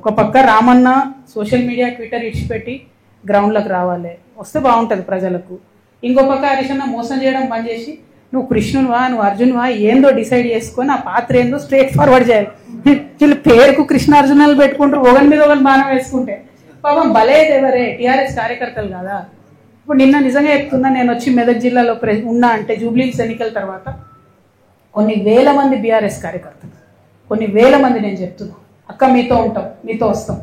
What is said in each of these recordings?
ఒక పక్క Ramanna social media Twitter ఇచ్చిపెట్టి గ్రౌండ్లకు రావాలి, వస్తే బాగుంటుంది ప్రజలకు. ఇంకో పక్క హరీషన్న మోసం చేయడం బంద్ చేసి నువ్వు కృష్ణునివా నువ్వు అర్జునువా ఏందో డిసైడ్ చేసుకొని ఆ పాత్ర ఏందో స్ట్రేట్ ఫార్వర్డ్ చేయాలి. వీళ్ళు పేరుకు కృష్ణార్జునాలు పెట్టుకుంటారు, ఒకరి మీద ఒకరు బాణం వేసుకుంటే పాపం బలేది ఎవరే టీఆర్ఎస్ కార్యకర్తలు కదా. ఇప్పుడు నిన్న నిజంగా చెప్తున్నా, నేను వచ్చి మెదక్ జిల్లాలో ఉన్నా అంటే జూబ్లీహిల్స్ ఎన్నికల తర్వాత కొన్ని వేల మంది బీఆర్ఎస్ కార్యకర్తలు, కొన్ని వేల మంది నేను చెప్తున్నా అక్క మీతో ఉంటాం మీతో వస్తాం,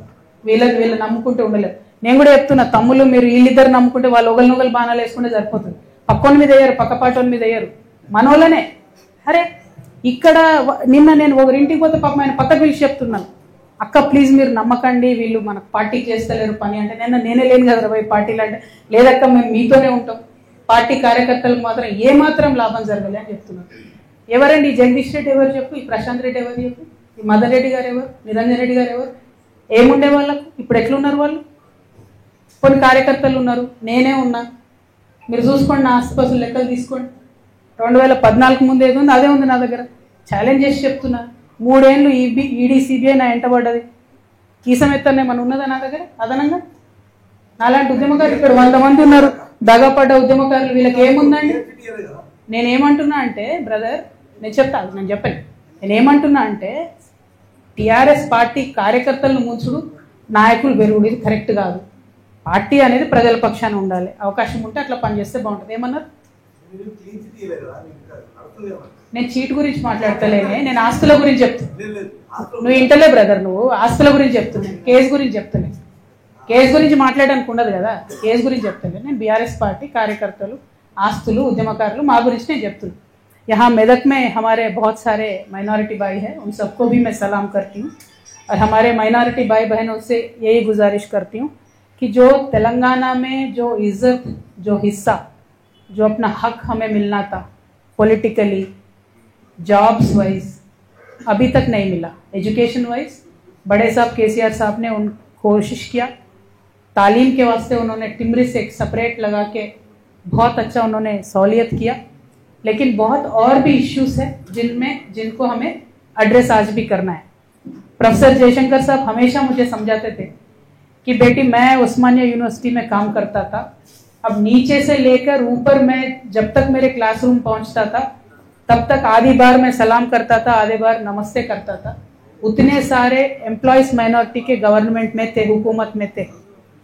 వీళ్ళు నమ్ముకుంటే ఉండలేదు. నేను కూడా చెప్తున్నా తమ్ముళ్ళు మీరు వీళ్ళిద్దరు నమ్ముకుంటే వాళ్ళు ఒకరినొకరు బాణాలు వేసుకుంటే సరిపోతుంది. పక్కోని మీద వేయరు, పక్కపాటోని మీద వేయరు, మనోళ్ళనే. అరే ఇక్కడ నిన్న నేను ఒకరింటికి పోతే పాపం ఆయన పక్కకు పిలిచి చెప్తున్నాను, అక్క ప్లీజ్ మీరు నమ్మకండి వీళ్ళు మనకు పార్టీకి చేస్తలేరు పని అంటే, నేనే లేను కదా పోయి పార్టీలు అంటే, లేదక్క మేము మీతోనే ఉంటాం, పార్టీ కార్యకర్తలకు మాత్రం ఏమాత్రం లాభం జరగలే అని చెప్తున్నాను. ఎవరండి ఈ జగదీష్ రెడ్డి ఎవరు చెప్పు, ఈ ప్రశాంత్ రెడ్డి ఎవరు చెప్పు, ఈ మదన్ రెడ్డి గారు ఎవరు, నిరంజన్ రెడ్డి గారు ఎవరు, ఏముండే వాళ్ళకు ఇప్పుడు ఎట్లున్నారు వాళ్ళు? కొన్ని కార్యకర్తలు ఉన్నారు, నేనే ఉన్నా, మీరు చూసుకోండి నా ఆస్తిపాస్తులు లెక్కలు తీసుకోండి. 2014 ముందు ఏది ఉంది అదే ఉంది నా దగ్గర. ఛాలెంజ్ చేసి చెప్తున్నా, 3 ఏళ్ళు ఈడీ సిబిఐ నా ఎంటబడ్డది, కీసం ఎత్తనే మన ఉన్నదా నా దగ్గర అదనంగా? నాలాంటి ఉద్యమకారులు ఇక్కడ 100 మంది ఉన్నారు, దగపడ్డ ఉద్యమకారులు, వీళ్ళకి ఏముందండి? నేనేమంటున్నా అంటే బ్రదర్ నేను చెప్పాను, నేనేమంటున్నా అంటే టీఆర్ఎస్ పార్టీ కార్యకర్తలను ముంచుడు, నాయకులు పెరుగుడు ఇది కరెక్ట్ కాదు. పార్టీ అనేది ప్రజల పక్షాన ఉండాలి, అవకాశం ఉంటే అట్లా పనిచేస్తే బాగుంటుంది. ఏమన్నారు? నేను చీట్ గురించి మాట్లాడతలేనే, నేను ఆస్తుల గురించి చెప్తున్నా. నువ్వు ఇంటలే బ్రదర్, నువ్వు ఆస్తుల గురించి చెప్తున్నాను, కేసు గురించి చెప్తున్నాను. కేసు గురించి మాట్లాడడానికి ఉండదు కదా, కేసు గురించి చెప్తాను. నేను బీఆర్ఎస్ పార్టీ కార్యకర్తలు, ఆస్తులు, ఉద్యమకారులు మా గురించి నేను చెప్తున్నాను. यहाँ मेदक में हमारे बहुत सारे माइनॉरिटी भाई हैं, उन सबको भी मैं सलाम करती हूँ और हमारे माइनॉरिटी भाई बहनों से यही गुजारिश करती हूँ कि जो तेलंगाना में जो इज्जत, जो हिस्सा, जो अपना हक हमें मिलना था पॉलिटिकली, जॉब्स वाइज अभी तक नहीं मिला. एजुकेशन वाइज बड़े साहब केसीआर साहब ने उन कोशिश किया, तालीम के वास्ते उन्होंने टिमरी से एक सेपरेट लगा के बहुत अच्छा उन्होंने सहूलियत किया, लेकिन बहुत और भी इश्यूज है जिनको हमें एड्रेस आज भी करना है. प्रोफेसर जयशंकर साहब हमेशा मुझे समझाते थे कि बेटी मैं उस्मानिया यूनिवर्सिटी में काम करता था, अब नीचे से लेकर ऊपर मैं जब तक मेरे क्लासरूम पहुंचता था तब तक आधी बार मैं सलाम करता था, आधे बार नमस्ते करता था. उतने सारे एम्प्लॉयज माइनॉरिटी के गवर्नमेंट में थे, हुकूमत में थे,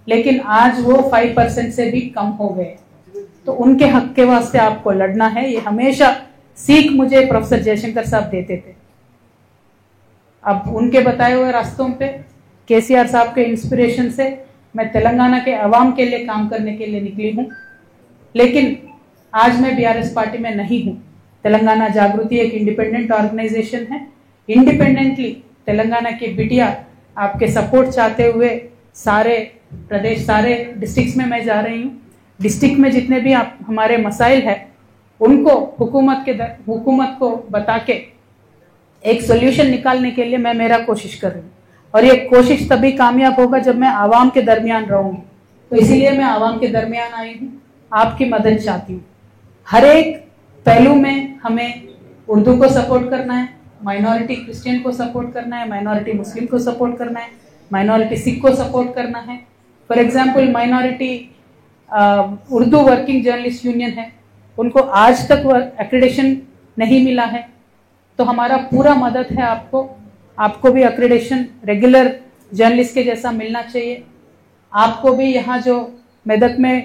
लेकिन आज वो 5% से भी कम हो गए. तो उनके हक के वास्ते आपको लड़ना है, ये हमेशा सीख मुझे प्रोफेसर जयशंकर साहब देते थे. अब उनके बताए हुए रास्तों पे, केसीआर साहब के इंस्पिरेशन से मैं तेलंगाना के अवाम के लिए काम करने के लिए निकली हूँ. लेकिन आज मैं बीआरएस पार्टी में नहीं हूँ. तेलंगाना जागृति एक इंडिपेंडेंट ऑर्गेनाइजेशन है. इंडिपेंडेंटली तेलंगाना की बिटिया आपके सपोर्ट चाहते हुए सारे प्रदेश, सारे डिस्ट्रिक्ट्स में मैं जा रही हूँ. डिस्ट्रिक्ट में जितने भी हमारे मसाइल है उनको हुकूमत को बता के एक सोल्यूशन निकालने के लिए मैं मेरा कोशिश कर रही हूँ. और ये कोशिश तभी कामयाब होगा जब मैं आवाम के दरमियान रहूँगी. तो इसीलिए मैं आवाम के दरमियान आई हूँ, आपकी मदद चाहती हूँ. हर एक पहलू में हमें उर्दू को सपोर्ट करना है, माइनॉरिटी क्रिश्चियन को सपोर्ट करना है, माइनॉरिटी मुस्लिम को सपोर्ट करना है, माइनॉरिटी सिख को सपोर्ट करना है. For example minority Urdu working journalist union है, उनको आज तक एक्रेडिशन नहीं मिला है, तो हमारा पूरा मदद है आपको भी एक्रेडिशन रेगुलर जर्नलिस्ट के जैसा मिलना चाहिए. आपको भी यहाँ जो मेदक में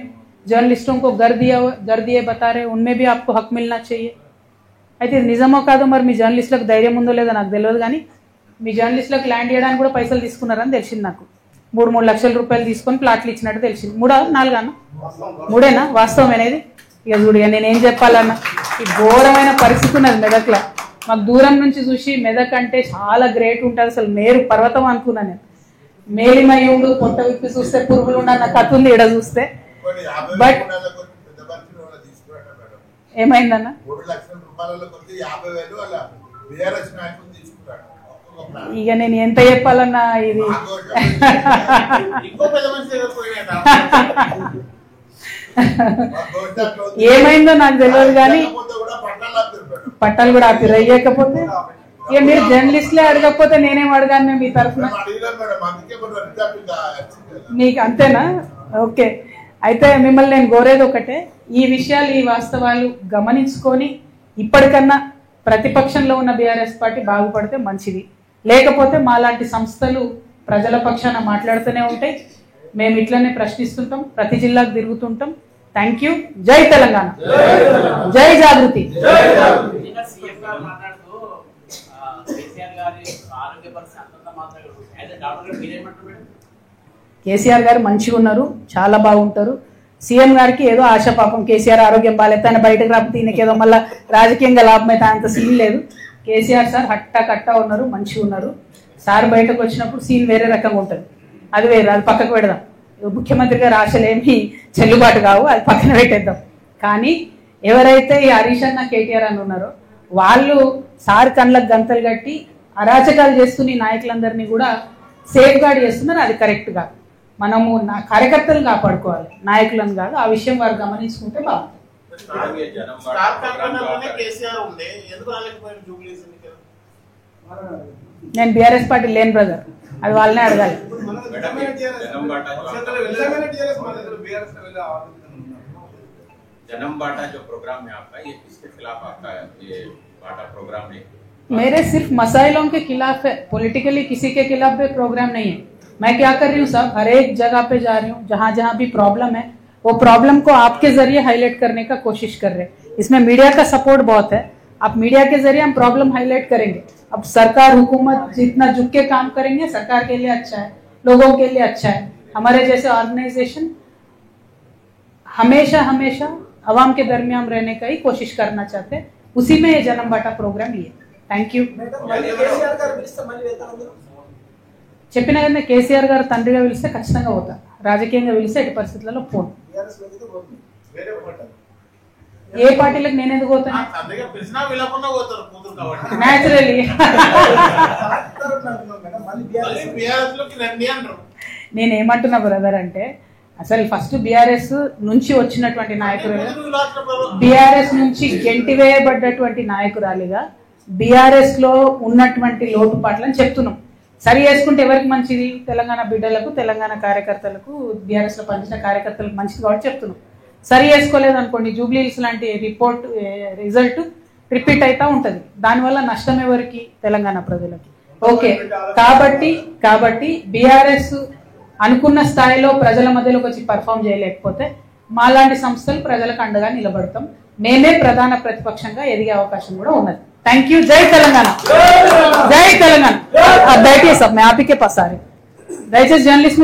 जर्नलिस्टों को घर दिए बता रहे उनमें भी आपको हक मिलना चाहिए. అయితే నిజమో కాదో మరి మీ జర్నలిస్టులకు ధైర్యం ఉందో లేదో నాకు తెలియదు, కానీ మీ జర్నలిస్టులకు ల్యాండ్ చేయడానికి కూడా పైసలు తీసుకున్నారని తెలిసింది నాకు. 3 లక్షల రూపాయలు తీసుకొని ప్లాట్లు ఇచ్చినట్టు తెలిసింది. 3-4 అన్న 3ఏనా వాస్తవం అనేది? ఇక చూడు, ఇక నేనేం చెప్పాలన్న, ఈ ఘోరమైన పరిస్థితి ఉన్నది మెదక్లో. మాకు దూరం నుంచి చూసి మెదక్ అంటే చాలా గ్రేట్ ఉంటుంది, అసలు మేరు పర్వతం అనుకున్నాను నేను. మేలిమయ్యుడు పొట్ట విప్పి చూస్తే పురుగులు ఉన్న కథ ఉంది ఇక్కడ చూస్తే. బట్ ఏమైందన్న? ఇక నేను ఎంత చెప్పాలన్నా ఇది ఏమైందో నాకు తెలియదు, కానీ పట్టాలు కూడా ఆపి రయ్యకపోతే ఇక మీరు జర్నలిస్ట్లే అడగకపోతే నేనేం అడగాను మీ తరఫున? మీకు అంతేనా? ఓకే. అయితే మిమ్మల్ని నేను కోరేది ఒకటే, ఈ విషయాలు ఈ వాస్తవాలు గమనించుకొని ఇప్పటికన్నా ప్రతిపక్షంలో ఉన్న బీఆర్ఎస్ పార్టీ బాగుపడితే మంచిది. లేకపోతే మాలాంటి సంస్థలు ప్రజల పక్షాన మాట్లాడుతూనే ఉంటాయి. మేము ఇట్లనే ప్రశ్నిస్తుంటాం, ప్రతి జిల్లాకు తిరుగుతుంటాం. Thank you. జై తెలంగాణ, జై జాగృతి. కేసీఆర్ గారు మంచిగా ఉన్నారు, చాలా బాగుంటారు. సీఎం గారికి ఏదో ఆశ, పాపం కేసీఆర్ ఆరోగ్యం బాగాలేదు అని బయటకు రాకపోతే ఈయనకేదో మళ్ళీ రాజకీయంగా లాభం అయితే అంత సీన్ లేదు. కేసీఆర్ సార్ హట్టా కట్టా ఉన్నారు, మంచిగా ఉన్నారు. సార్ బయటకు వచ్చినప్పుడు సీన్ వేరే రకంగా ఉంటుంది, అది వేరు, అది పక్కకు పెడదాం. ముఖ్యమంత్రి గారు ఆశలేమి చెల్లుబాటు కావు, అది పక్కన పెట్టేద్దాం. కానీ ఎవరైతే ఈ హరీష్ అన్న కేటీఆర్ అని ఉన్నారో వాళ్ళు సార్ కళ్ళకు గంతలు కట్టి అరాచకాలు చేస్తున్న నాయకులందరినీ కూడా సేఫ్ గార్డ్ చేస్తున్నారు. అది కరెక్ట్ కాదు. మనము కార్యకర్తలను కాపాడుకోవాలి, నాయకులను కాదు. ఆ విషయం వారు గమనించుకుంటే బాగుంటుంది. నేను బీఆర్ఎస్ పార్టీ లేని బ్రదర్, అది వాళ్ళనే అడగాలి. जन्म बांटा जो प्रोग्राम है आपका, ये किसके खिलाफ आपका ये बांटा प्रोग्राम है? मेरे सिर्फ मसाइलों के खिलाफ है, पॉलिटिकली किसी के खिलाफ भी प्रोग्राम नहीं है. मैं क्या कर रही हूँ साहब, हर एक जगह पे जा रही हूँ, जहाँ जहाँ भी प्रॉब्लम है वो प्रॉब्लम को आपके जरिए हाईलाइट करने का कोशिश कर रहे हैं. इसमें मीडिया का सपोर्ट बहुत है. अब मीडिया के जरिए हम प्रॉब्लम हाईलाइट करेंगे. अब सरकार हुकूमत जितना झुक के काम करेंगे सरकार के लिए अच्छा है, लोगों के लिए अच्छा है. हमारे जैसे ऑर्गेनाइजेशन हमेशा हमेशा अवाम के दरमियान रहने का ही कोशिश करना चाहते हैं. उसी में ये जन्म बाटा प्रोग्राम ही है. Thank you. చెప్పిన కదా, కేసీఆర్ గారు తండ్రిగా పిలిస్తే ఖచ్చితంగా పోతా, రాజకీయంగా పిలిస్తే ఎట్టి పరిస్థితులలో పోను. ఏ పార్టీలకు నేను ఎందుకు పోతాను? న్యాచురల్లీ నేనేమంటున్నా బ్రదర్ అంటే, అసలు ఫస్ట్ బీఆర్ఎస్ నుంచి వచ్చినటువంటి నాయకురాలు, బీఆర్ఎస్ నుంచి గెంటివేయబడ్డటువంటి నాయకురాలిగా బీఆర్ఎస్ లో ఉన్నటువంటి లోటుపాట్లని చెప్తున్నాం. సరి చేసుకుంటే ఎవరికి మంచిది? తెలంగాణ బిడ్డలకు, తెలంగాణ కార్యకర్తలకు, బీఆర్ఎస్ లో పనిచేసిన కార్యకర్తలకు మంచిది కాబట్టి చెప్తున్నాం. సరి చేసుకోలేదు అనుకోండి, జూబ్లీహిల్స్ లాంటి రిజల్ట్ రిపీట్ అవుతా ఉంటది. దానివల్ల నష్టం ఎవరికి? తెలంగాణ ప్రజలకి. ఓకే, కాబట్టి బీఆర్ఎస్ అనుకున్న స్థాయిలో ప్రజల మధ్యలోకి వచ్చి పర్ఫామ్ చేయలేకపోతే మాలాంటి సంస్థలు ప్రజలకు అండగా నిలబడతాం. మేమే ప్రధాన ప్రతిపక్షంగా ఎదిగే అవకాశం కూడా ఉన్నది. Thank you. जय तेलंगाना, जय तेलंगाना. अब बैठिए सब, मैं आप ही के पास आ रही हूँ. दयచేసి जर्नलिस्ट